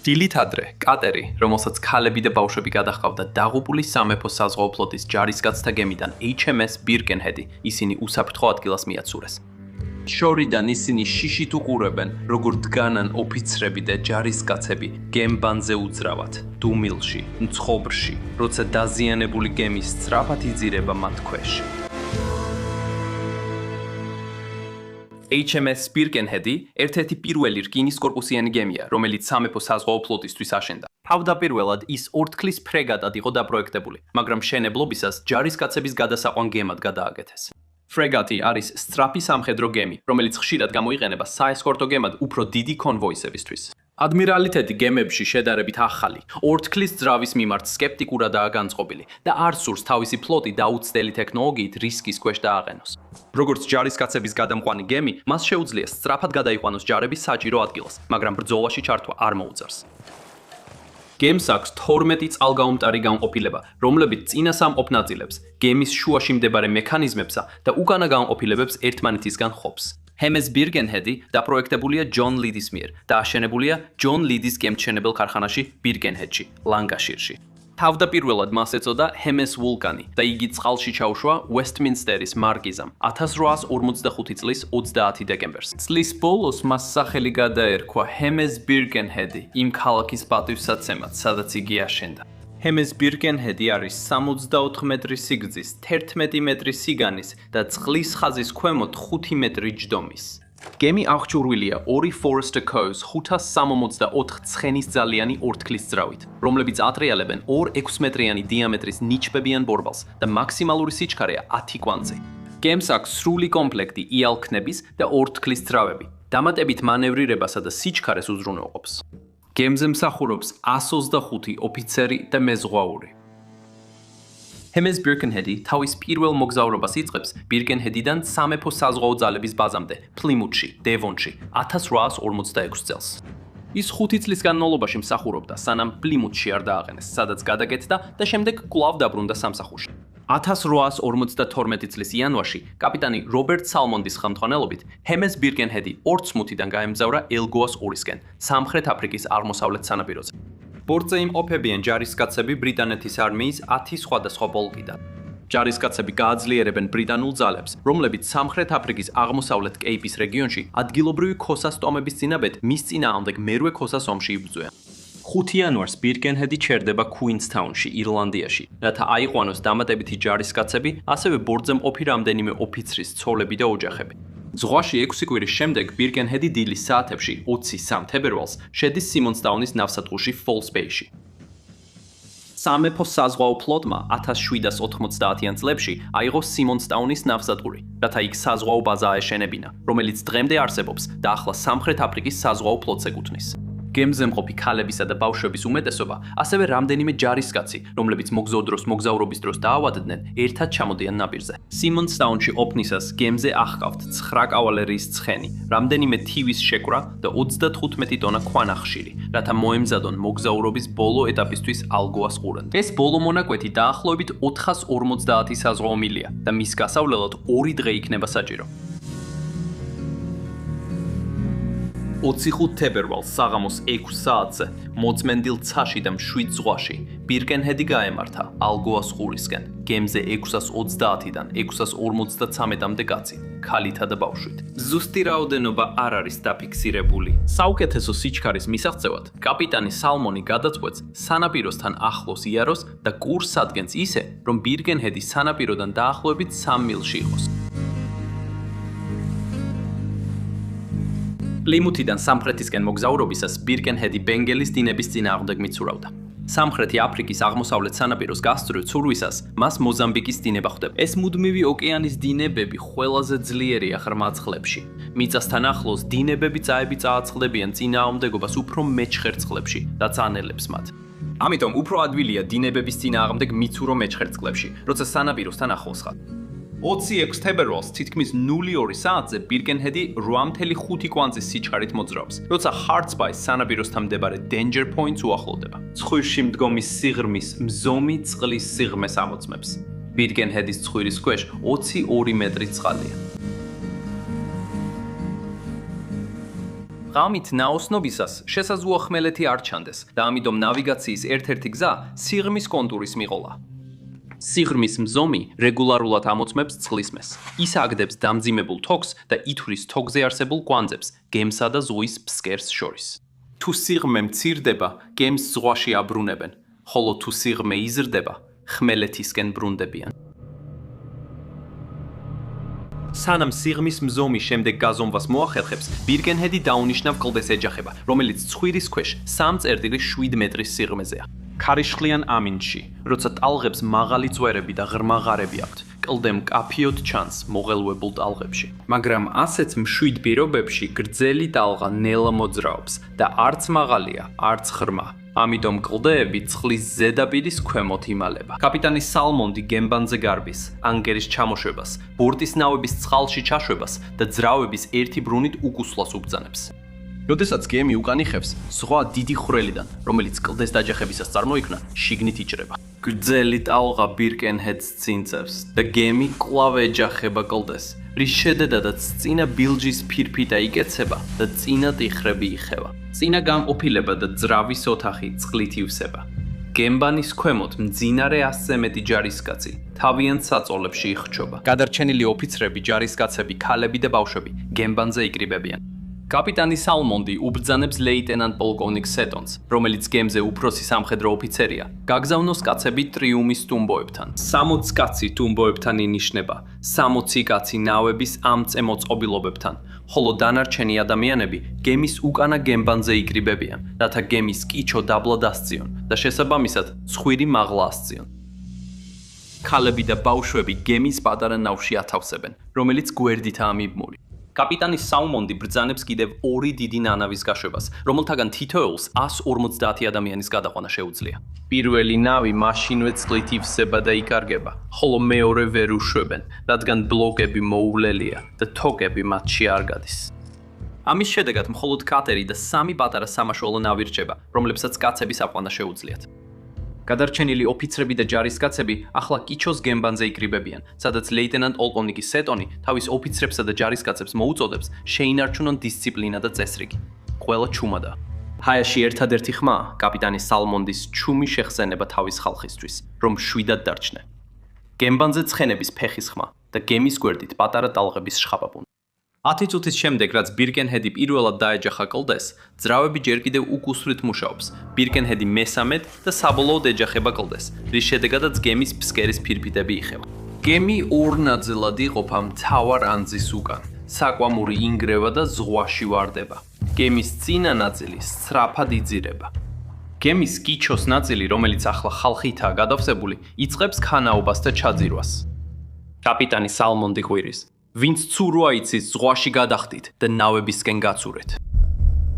დილით ადრე, კატერი, რომელსაც ქალები და ბავშვები გადაჰყავდა დაღუპული სამეფო საზღვაო ფლოტის ჯარისკაცთა გემიდან HMS Birkenhead-ი, ისინი უსაფრთხო ადგილას მიაცურეს. შორიდან ისინი შიშით უყურებენ, როგორ დგანან ოფიცრები და ჯარისკაცები გემბანზე უძრავად, დუმილში, მცხოვრში, როცა დაზიანებული გემი სწრაფად იძირება მათ ქვეშ. HMS Birkenhead-ი ერთ-ერთი პირველი რკინის კორპუსიანი გემია, რომელიც სამეფო საზღვაო ფლოტისთვის აშენდა. თავდაპირველად ის ორთქლის ფრეგატად იყო დაპროექტებული, მაგრამ მშენებლობისას ჯარისკაცების გადასაყვან გემად გადააკეთეს. ფრეგატი არის სწრაფი სამხედრო გემი, რომელიც ხშირად გამოიყენება საესკორტო გემად უფრო დიდი კონვოისებისთვის. ადმირალიტეტი გემებში შედარებით ახალი, ორთქლის ძრავის მიმართ სკეპტიკურადაა განწყობილი და არ სურს თავისი ფლოტი დაუცდელი ტექნოლოგიით რისკის ქვეშ დააყენოს. როგორც ჯარისკაცების გადამყვანი გემი, მას შეუძლია სწრაფად გადაიყვანოს ჯარები საჭირო ადგილას, მაგრამ ბრძოლაში ჩართვა არ მოუწევს. გემს აქვს 12 წყალგაუმტარი განყოფილება, რომლებიც წინასამყოფ ნაწილებს, გემის შუაში მდებარე მექანიზმებსა და უკანა განყოფილებებს ერთმანეთისგან ყოფს. HMS Birkenhead-ი დაპროექტებულია ჯონ ლიდის მიერ და აშენებულია ჯონ ლიდის გემთმშენებელ ქარხანაში Birkenhead-ში, ლანკაშირში. თავდაპირველად მას ეწოდა HMS Vulcan-ი და იგი წყალში ჩაუშვა Westminster-ის მარკიზამ 1845 წლის 30 დეკემბერს. წლის ბოლოს მას სახელი გადაერქვა HMS Birkenhead-ი იმ ქალაქის პატივსაცემად, სადაც იგი აშენდა. HMS Birkenhead-ი არის 64 მეტრის სიგრძის, 11 მეტრის სიგანის და წყლის ხაზის ქვემოთ 5 მეტრი ჯდომის. გემი აღჭურვილია 2 Forster Co's 564 ცხენისძალიანი ორთქლის ძრავით, რომლებიც ატრიალებენ 2 6 მეტრიანი დიამეტრის ნიჩბებიან ბორბალს და მაქსიმალური სიჩქარეა 10 კვანძი. გემს აქვს სრული კომპლექტი იალქნების და ორთქლის ძრავები, დამატებით მანევრირებასა და სიჩქარეს უზრუნველყოფს. გემზე მსახურობს 125 ოფიცერი და მეზღვაური. HMS Birkenhead-ი თავის პირველ მოგზაურობას იწყებს Birkenhead-იდან სამეფო საზღვაო ძალების ბაზამდე, პლიმუთში, დევონში, 1846 წელს. ის 5 წლის განმავლობაში მსახურობდა, სანამ პლიმუთში არ დააყენეს, სადაც გადაკეთდა და შემდეგ კვლავ დაბრუნდა სამსახურში. 1852 წლის იანვარში კაპიტანი რობერტ სალმონდის ხელმძღვანელობით HMS Birkenhead-ი პორტსმუთიდან გაემგზავრა ელგოას ყურისკენ, სამხრეთ აფრიკის აღმოსავლეთ სანაპიროზე. პორტზე იმყოფებიან ჯარისკაცები ბრიტანეთის არმიის 10 სხვადასხვა პოლკიდან. ჯარისკაცები გააძლიერებენ ბრიტანულ ძალებს, რომლებიც სამხრეთ აფრიკის აღმოსავლეთ კეიპის რეგიონში ადგილობრივი ქოსას ტომების წინაბედ მის წინააღმდეგ მერვე ქოსას ომში იბრძვიან. 5 იანვარს Birkenhead-ი ჩერდება Queenstown-ში, ირლანდიაში, რათა აიყვანოს დამატებითი ჯარისკაცები, ასევე ბორტზე მყოფი რამდენიმე ოფიცრის ცოლები და ოჯახები. ზღვაში 6 კვირის შემდეგ Birkenhead-ი დილის საათებში 23 თებერვალს შედის სიმონსტაუნის ნავსადგურში False Bay-ში. სამეფო საზღვაო ფლოტმა 1790-იან წლებში აიღო სიმონსტაუნის ნავსადგური, რათა იქ საზღვაო ბაზა აეშენებინა, რომელიც დღემდე არსებობს და ახლა სამხრეთ აფრიკის საზღვაო ფლოტს ეკუთვნის. გემზე მყოფი ქალებისა და ბავშვების უმეტესობა, ასევე რამდენიმე ჯარისკაცი, რომლებიც მოგზაურობის დროს დაავადდნენ, ერთად ჩამოდიან ნაპირზე. სიმონსტაუნში ყოფნისას გემზე აღყავთ 9 კავალერიის ცხენი, რამდენიმე თივის შეკვრა და 35 ტონა ქვანახშირი, რათა მოემზადონ მოგზაურობის ბოლო ეტაპისთვის ალგოას ყურამდე. ეს ბოლო მონაკვეთი დაახლოებით 450 საზღვაო მილია და მის გასავლელად 2 დღე იქნება საჭირო. 25 თებერვალს საღამოს 6 საათზე მოწმენდილ ცაში და მშვიდ ზღვაში Birkenhead-ი გაემართა ალგოას ყურისკენ, გემზე 630-დან 653-მდე კაცი, ქალითა და ბავშვით. ზუსტი რაოდენობა არ არის დაფიქსირებული. საუკეთესო სიჩქარის მისაღწევად, კაპიტანი სალმონი გადაწყვეტს სანაპიროსთან ახლოს იაროს და კურსს ადგენს ისე, რომ Birkenhead-ი სანაპიროდან დაახლოებით 3 მილში იყოს. პლიმუთიდან სამხრეთისკენ მოგზაურობისას Birkenhead-ი ბენგელის დინების წინააღმდეგ მიცურავდა. სამხრეთი აფრიკის აღმოსავლეთ სანაპიროს გასწვრივ ცურვისას მას მოზამბიკის დინება ხვდება. ეს მუდმივი ოკეანის დინებები ყველაზე ძლიერია ღრმა წყლებში. მიწასთან ახლოს დინებები წაები წააწყდებიან წინააღმდეგობას უფრო მეჩხერ წყლებში, რაც ანელებს მათ. ამიტომ უფრო ადვილია დინებების წინააღმდეგ მიცურო მეჩხერ წყლებში, როცა სანაპიროსთან ახლოს ხარ. 26 თებერვალს თითქმის 02 საათზე Birkenhead-ი 8.5 კვანძის სიჩქარით მოძრაობს, როცა Hearts Bay სანაპიროსთან მდებარე Danger Point-ს უახლოვდება. ცხვირში მდგომი სიღრმის მზომი წყლის სიღრმეს ამოწმებს. Birkenhead-ის ცხვირის ქვეშ 22 მეტრი წყალია. ღამით ნაოსნობისას შესაძლოა ხმელეთი არ ჩანდეს და ამიტომ ნავიგაციის ერთ-ერთი გზა სიღრმის კონტურის მიღოლა. სიღრმის მზომი რეგულარულად ამოწმებს წყლისმეს. ის აგდებს დამძიმებულ თოქს და ითვლის თოქზე არსებულ კვანძებს გემსა და ზღვის ფსკერს შორის. თუ სიღრმე მცირდება, გემს ზღვაში აბრუნებენ, ხოლო თუ სიღრმე იზრდება, ხმელეთისკენ ბრუნდებიან. სანამ სიღრმის მზომი შემდეგ გაზომვას მოახერხებს, ბირკენჰედი დაუნიშნავ კლდეს ეჯახება, რომელიც ცხვირის ქვეშ 3 წერტილის 7 მეტრის სიღრმეზეა. ქარიშხლიან ამინდში, როცა ტალღებს მაღალი წვერები და ღრმა ღარები აქვთ, კლდე მკაფიოდ ჩანს მოღელვებულ ტალღებში. მაგრამ ასეთ მშვიდ პირობებში გრძელი ტალღა ნელა მოძრაობს და არც მაღალია, არც ღრმა. ამიტომ კლდეები წყლის ზედაპირის ქვემოთ იმალება. კაპიტანი სალმონდი გემბანზე გარბის, ანგერის ჩამოშვებას, ბორტის ნავების წყალში ჩაშვებას და ძრავების ერთი ბრუნით უკუსლას უბრძანებს. როდესაც გემი უკან იხევს, ზღვა დიდი ხვრელიდან, რომელიც კლდეს დაჯახებისას წარმოიქმნა, შიგნით იჭრება. გრძელი ტალღა ბირკენჰედს წინწევს და გემი კვლავ ეჯახება კლდეს, რის შედეგადაც წინა ბილჯის ფირფიტა იკეცება და წინა ტიხრები იხევა. წინა განყოფილება და ძრავის ოთახი წყლით ივსება. გემბანის ქვემოთ მძინარე 100-ზე მეტი ჯარისკაცი თავიანთ საწოლებში იხჩობა. გადარჩენილი ოფიცრები, ჯარისკაცები, ქალები და ბავშვები გემბანზე იკრიბებიან. კაპიტანი სალმონდი უბრძანებს ლეიტენანტ პოლკოვნიკ სეტონს, რომელიც გემზე უფროსი სამხედრო ოფიცერია, გაგზავნოს კაცები ტრიუმის ტუმბოებთან. 60 კაცი ტუმბოებთან ინიშნება, 60 კაცი ნავების ამწე მოწყობილობებთან, ხოლო დანარჩენი ადამიანები გემის უკანა გემბანზე იკრიბებიან, რათა გემის კიჩო დაბლა დასწიონ და შესაბამისად ცხვირი მაღლა ასწიონ. ქალები და ბავშვები გემის პატარა ნავში ათავსებენ, რომელიც გვერდითაა მიბმული. კაპიტანი სალმონდი ბრძანებს კიდევ 2 დიდი ნანავის გაშვებას, რომელთაგან თითოეულს 150 ადამიანის გადაყვანა შეუძლია. პირველი ნავი მაშინვე წყლით ივსება და იკარგება, ხოლო მეორე ვერ უშვებენ, რადგან ბლოკები მოუვლელია და თოკები მათში არ გადის. ამის შედეგად მხოლოდ კატერი და 3 პატარა სამაშველო ნავი რჩება, რომლებსაც კაცების აყვანა შეუძლიათ. გადარჩენილი ოფიცრები და ჯარისკაცები ახლა კიჩოს გემბანზე იკრიბებიან, სადაც ლეიტენანტ პოლკოვნიკი სეტონი თავის ოფიცრებსა და ჯარისკაცებს მოუწოდებს შეინარჩუნონ დისციპლინა და წესრიგი. ყველა ჩუმადაა. ჰაიაში ერთადერთი ხმაა კაპიტანი სალმონდის ჩუმი შეხსენება თავის ხალხისთვის, რომ შვიდად დარჩნენ. გემბანზე ცხენების ფეხის ხმა და გემის გვერდით პატარა ტალღების შხაპაპუნი. 10 წუთის შემდეგ, რაც ბირკენჰედი პირველად დაეჯახა კლდეს, ძრავები ჯერ კიდევ უკუსვრით მუშაობს. ბირკენჰედი მესამედ და საბოლოოდ ეჯახება კლდეს, რის შედეგადაც გემის ფსკერის ფირფიტები იხევა. გემი 2 ნაწილად იყოფა მთავარ ანძის უკან. საკვამური ინგრევა და ზღვაში ვარდება. გემის წინა ნაწილი სწრაფად იძირება. გემის კიჩოს ნაწილი, რომელიც ახლა ხალხითაა გადავსებული, იწყებს ქანაობას და ჩაძირვას. კაპიტანი სალმონდი ყვირის. ვინც ცურვა იცის ზღვაში გადახდით და ნავებისკენ გაცურეთ.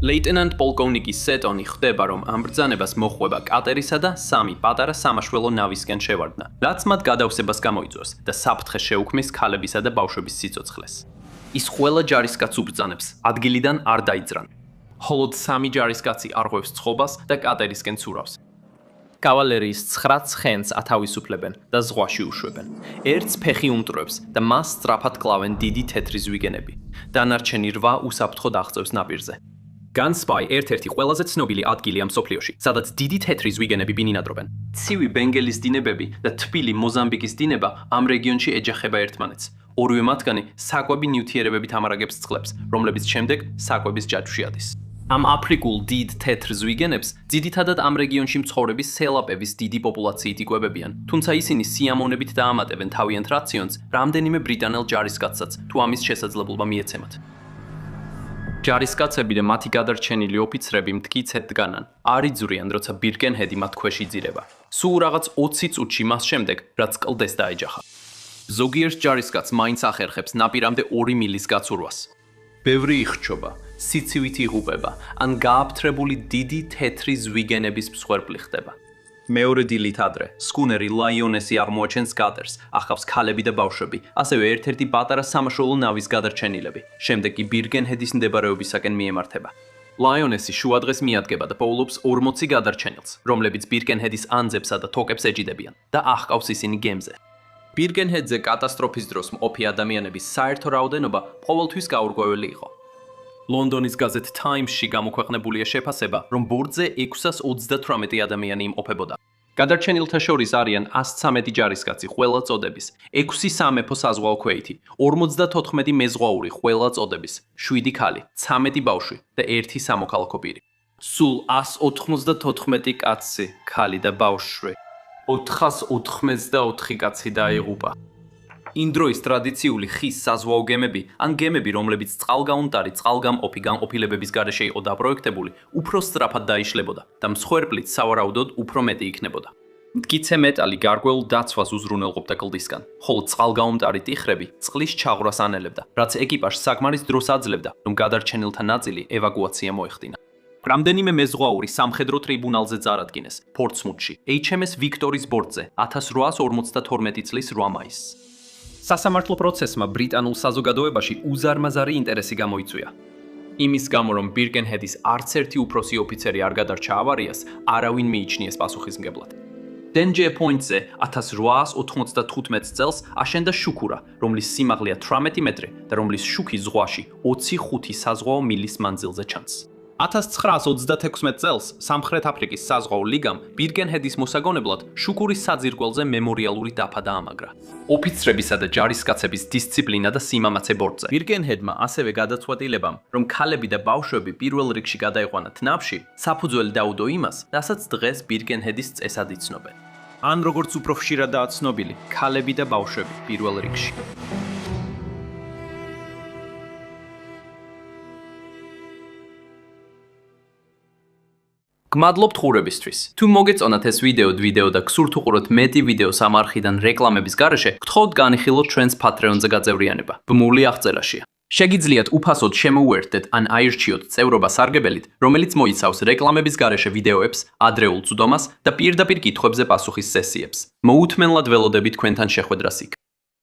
ლეიტენანტ პოლკოვნიკი სეტონი ხვდება, რომ ამ ბრძანებას მოხვება კატერისა და 3 პატარა სამაშველო ნავისკენ შევარდნა, რაც მათ გადავსებას გამოიწვევს და საფრთხე შეუქმნის ქალებისა და ბავშვების სიცოცხლეს. ის ყველა ჯარისკაცს უბრძანებს, ადგილიდან არ დაიძრან. მხოლოდ 3 ჯარისკაცი არღვევს ცხობას და კატერისკენ ცურავს. კავალერიის 9 ცხენს ათავისუფლებენ და ზღვაში უშვებენ. ერთს ფეხი უმტვრევს და მას სწრაფად კლავენ დიდი თეთრი ზვიგენები. დანარჩენი 8 უსაფრთხოდ აღწევს ნაპირზე. განსპაი ერთ-ერთი ყველაზე ცნობილი ადგილია მსოფლიოში, სადაც დიდი თეთრი ზვიგენები ბინინადრობენ. ცივი ბენგელის დინებები და თბილი მოზამბიკის დინება ამ რეგიონში ეჯახება ერთმანეთს. ორივე მათგანი საკვები ნივთიერებებით ამარაგებს წყლებს, რომლებიც შემდეგ საკვების ჯაჭვში ადის. ამ აფრიკულ დიდ თეთრ ზვიგენებს ძირითადად ამ რეგიონში მცხოვრები სელაპების დიდი პოპულაციით იკვებებიან, თუმცა ისინი სიამოვნებით დაამატებენ თავიანთ რაციონს რამდენიმე ბრიტანელ ჯარისკაცსაც, თუ ამის შესაძლებლობა მიეცემათ. ჯარისკაცები და მათი გადარჩენილი ოფიცრები მტკიცედ დგანან, არ იძვრიან, როცა ბირკენჰედი მათ ქვეშ იძირება. სულ რაღაც 20 წუთში მას შემდეგ, რაც კლდეს დაეჯახა. ზოგიერთ ჯარისკაცს მაინც ახერხებს ნაპირამდე 2 მილის გაცურვას. ბევრი იხჩობა, სიცივით იღუპება, ან გააფთრებული დიდი თეთრი ზვიგენების მსხვერპლი ხდება. მეორე დილით ადრე, სკუნერი ლაიონესი აღმოაჩენს კატერს, ახავს ქალები და ბავშვები, ასევე ერთ-ერთი პატარა სამაშველო ნავის გადარჩენილები. შემდეგ კი ბირკენჰედის მდებარეობისაკენ მიემართება. ლაიონესი შუადღეს მიადგება და პოულობს 40 გადარჩენილს, რომლებიც ბირკენჰედის ანძებსა და თოკებს ეჯიდებიან და აღყავს ისინი გემზე. ბირკენჰედზე კატასტროფის დროს მყოფი ადამიანების საერთო რაოდენობა ყოველთვის გაურკვეველი იყო. ლონდონის გაზეთ Times-ში გამოქვეყნებულია შეფასება, რომ ბორტზე 628 ადამიანი იმყოფებოდა. გადარჩენილთა შორის არიან 113 ჯარისკაცი ყველა წოდების, 6 სამეფო საზღვაო ქვეითი, 54 მეზღვაური ყველა წოდების, 7 ქალი, 13 ბავშვი და 1 სამოქალაქო პირი. სულ 194 კაცი, ქალი და ბავშვი, 484 კაცი დაიღუპა. იმ დროის ტრადიციული ხის საზღვაო გემები, ან გემები, რომლებიც წყალგაუნტარი წყალგამყოფი განყოფილებების გარეშე იყო დაპროექტებული, უფრო სწრაფად დაიშლებოდა და მსხვერპლით სავარაუდოდ უფრო მეტი იქნებოდა. მტკიცე მეტალი გარკვეულ დაცვას უზრუნველყოფდა კლდისგან, ხოლო წყალგაუნტარი ტიხრები წყლის ჩაღვრას ანელებდა, რაც ეკიპაჟს საკმარის დროს აძლევდა, რომ გადარჩენილთა ნაწილი ევაკუაცია მოეხდინა. რამდენიმე მეზღვაური სამხედრო ტრიბუნალზე წარადგინეს პორტსმუთში, HMS ვიქტორის ბორტზე 1852 წლის 8 მაისს. სასამართლო პროცესმა ბრიტანულ საზოგადოებაში უზარმაზარი ინტერესი გამოიწვია. იმის გამო, რომ ბირკენჰედის არც ერთი უფროსი ოფიცერი არ გადარჩა ავარიას, არავინ მიიჩნიეს პასუხისმგებლად. დენჯერ პოინტზე 1895 წელს აშენდა შუქურა, რომლის სიმაღლეა 18 მეტრი და რომლის შუქი ზღვაში 25 საზღვაო მილის მანძილზე ჩანს. 1936 წელს სამხრეთ აფრიკის საზღვაო ლიგამ ბირკენჰედის მოსაგონებლად შუქურის საძირკველზე მემორიალური დაფა დაამაგრა. ოფიცრებისა და ჯარისკაცების დისციპლინა და სიმამაცე ბორტზე. ბირკენჰედმა ასევე გადაწყვეტილებამ, რომ ქალები და ბავშვები პირველ რიგში გადაიყვანათ ნავში, საფუძველი დაუდო იმას, რასაც დღეს ბირკენჰედის წესად იცნობენ. ან როგორც უფრო ხშირადაა ცნობილი, ქალები და ბავშვები პირველ რიგში. გმადლობთ ყურებისთვის. თუ მოგეწონათ ეს ვიდეო და გსურთ უყუროთ მეტი ვიდეოს ამ არხიდან რეკლამების გარეშე, გთხოვთ განიხილოთ ჩვენს Patreon-ზე გაწევრიანება. ბმული აღწერაშია. შეგიძლიათ უფასოდ შემოუერთდეთ ან აირჩიოთ წევრობა სარგებელით, რომელიც მოიცავს რეკლამების გარეშე ვიდეოებს, ადრეულ წვდომას და პირდაპირ კითხვებზე პასუხის სესიებს. მოუთმენლად ველოდებით თქვენთან შეხვედრას იქ.